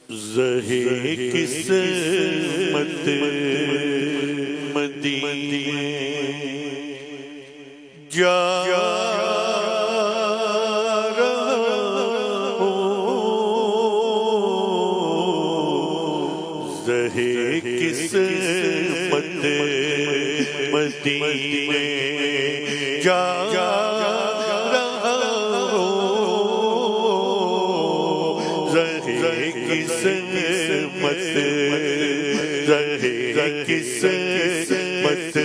زہے قسمت مدینے جا رہا ہوں، زہے قسمت مدینے جا رہا ہوں، زہے قسمت زہے قسمت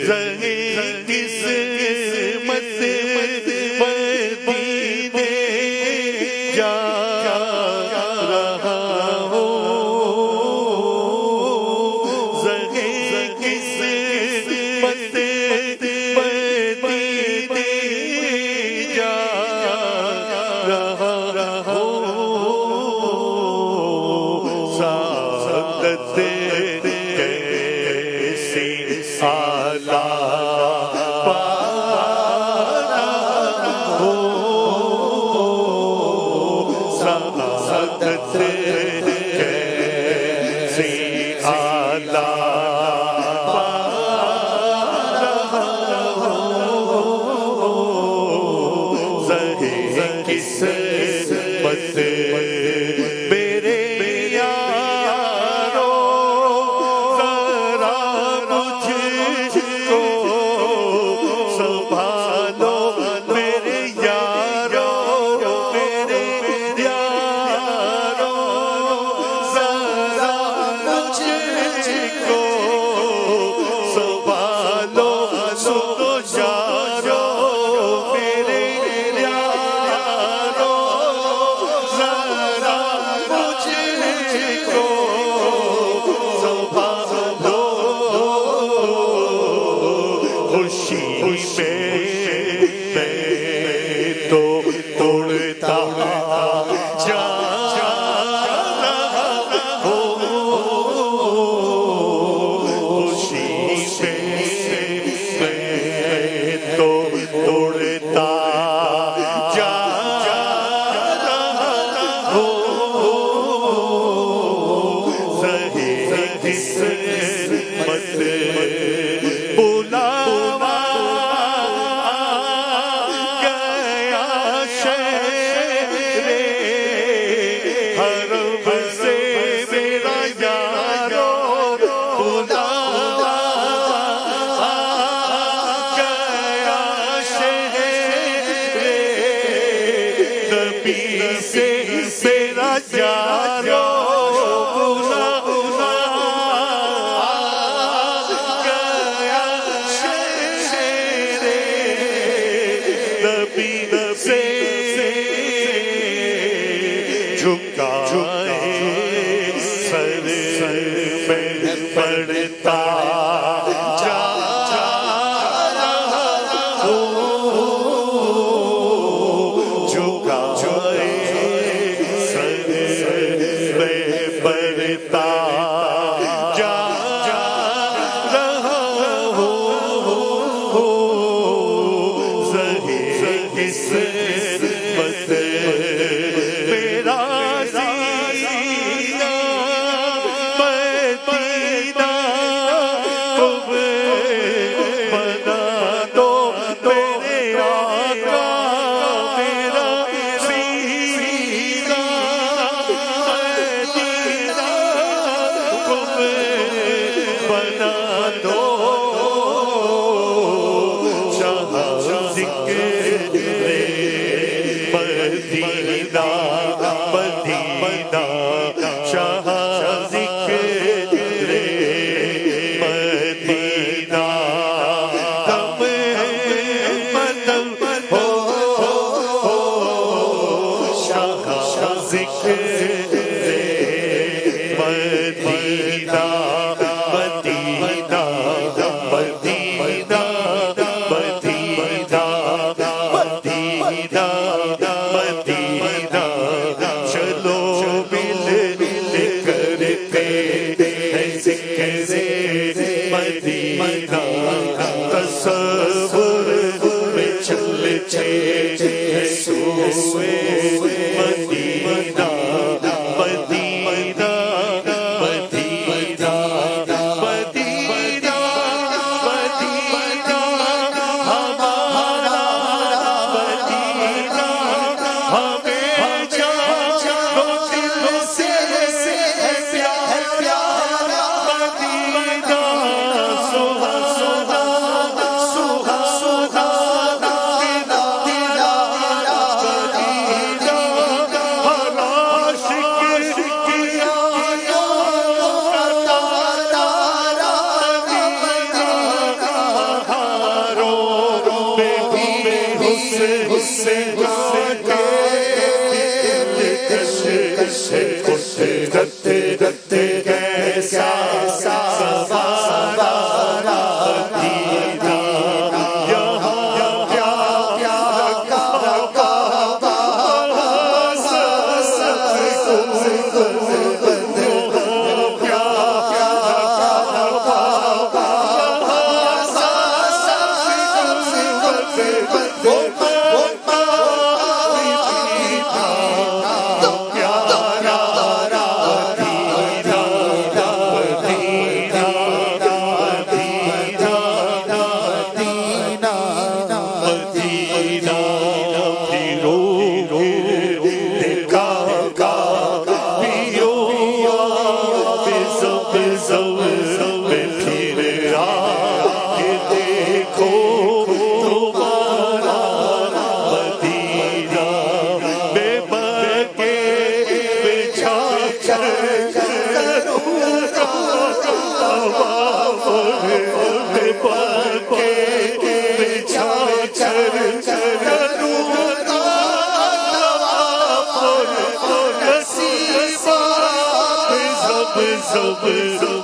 زہے قسمت مدینے جا رہا ہوں، زہے قسمت مدینے جا رہا ہوں، سعادت کیسی اعلیٰ پا رہا ہوں، سعادت کیسی اعلیٰ پا رہا ہوں، زہے قسمت میرے یارو ذرا مجھ کو سنبھالو، میرے یارو میرے یارو ذرا مجھ کو سنبھالو، سنو یارو میرے یارو ذرا مجھ کو سنبھالو، خوشی میں تو توڑتا جا رہا ہوں، خوشی میں تو توڑتا جا رہا ہوں، زہے قسمت بلاوا گیا شہر حرم سے میرا یارو، بلاوا گیا شہر نبی سے میرا یارو، بلاوا گیا شہر نبی سے جھکائے سر میں پڑتا جا رہا ہوں، جھکائے سر میں پڑتا جا رہا ہوں، زہے قسمت میرا سینہ مدینہ تم بنا دو، میرے آقا میرا سینہ مدینہ تم بنا دو، شاہ ذکر مدینہ مدینہ شاہ ذکر مدینہ ہم مطلب ہو شاہ ذکر مدینہ مدینہ مدینہ مدینہ مدینہ چلو مل کرتے ہیں ذکر مدینہ، تصور میں چلتے ہیں سوئے مدینہ، قدرت کیسا سوارا مدینہ یہاں پیارا کعبہ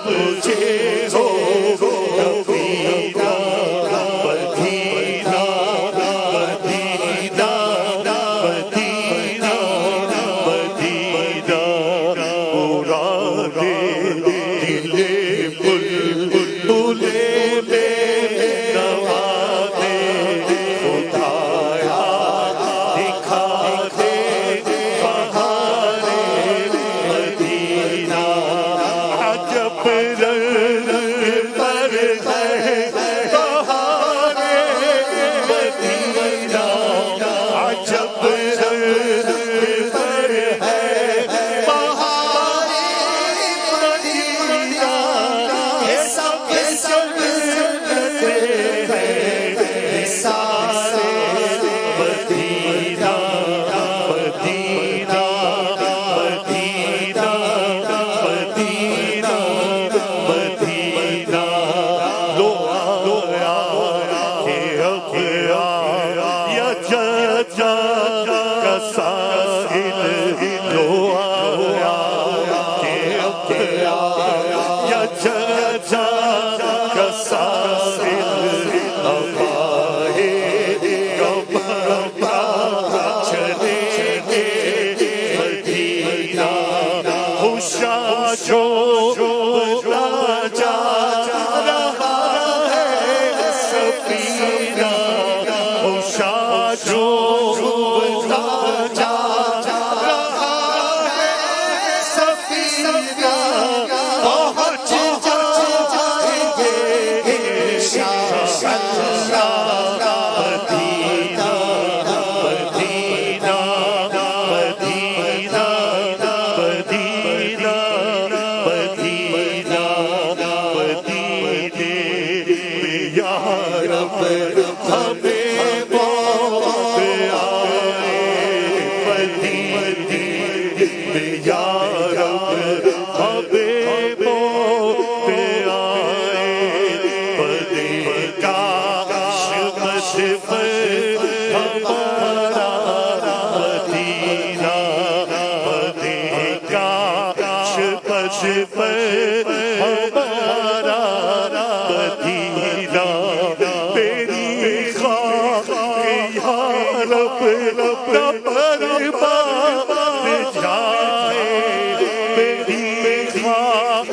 مجھے ہو مدینہ مدینہ مدینہ مدینہ مدینہ مرادے دل بلبلے میں نوازے خدایا دکھا دے بہارے مدینہ عجب رنگ پر ہے بہارے مدینہ عجب رنگ پر ہے بہارے مدینہ یہ سب سنتے ہیں سارے مدینہ مدینہ مدینہ مدینہ مدینہ لو آیا کہ اب آیا ججا کا ساحل لو آیا کہ اب آیا ججا کا ساحل اب آئے کب چلے گے مدینہ خوشا جو جا رہا ہے سفینہ خوشا جو جا رہا ہے سفینہ پہنچ جائیں گے انشاءاللہ مدینہ مدینہ مدینہ مدینہ مدینہ مدینے میں یا رب ہمیں موت آئے مدینے میں یا رب ہمیں موت آئے مدینے کاش مشفق ہمارا مدینہ مدینے کاش مشفق ہمارا مدینہ میری خواہ یا رب برباد جائے میری خواہ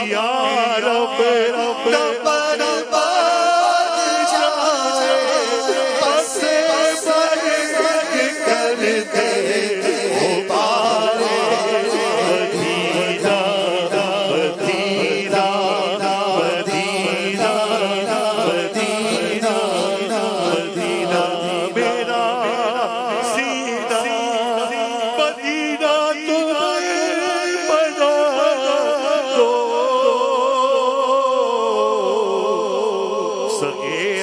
یا رب برباد جائے بس برگ کر دے غبارے مدینہ مدینہ مدینہ مدینہ مدینہ میرا سیدھا مدینہ تمہیں بنا دو سگے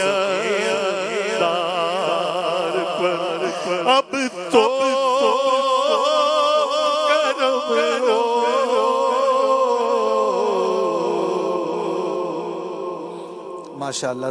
دار پر اب تو کرم ہو ماشاءاللہ.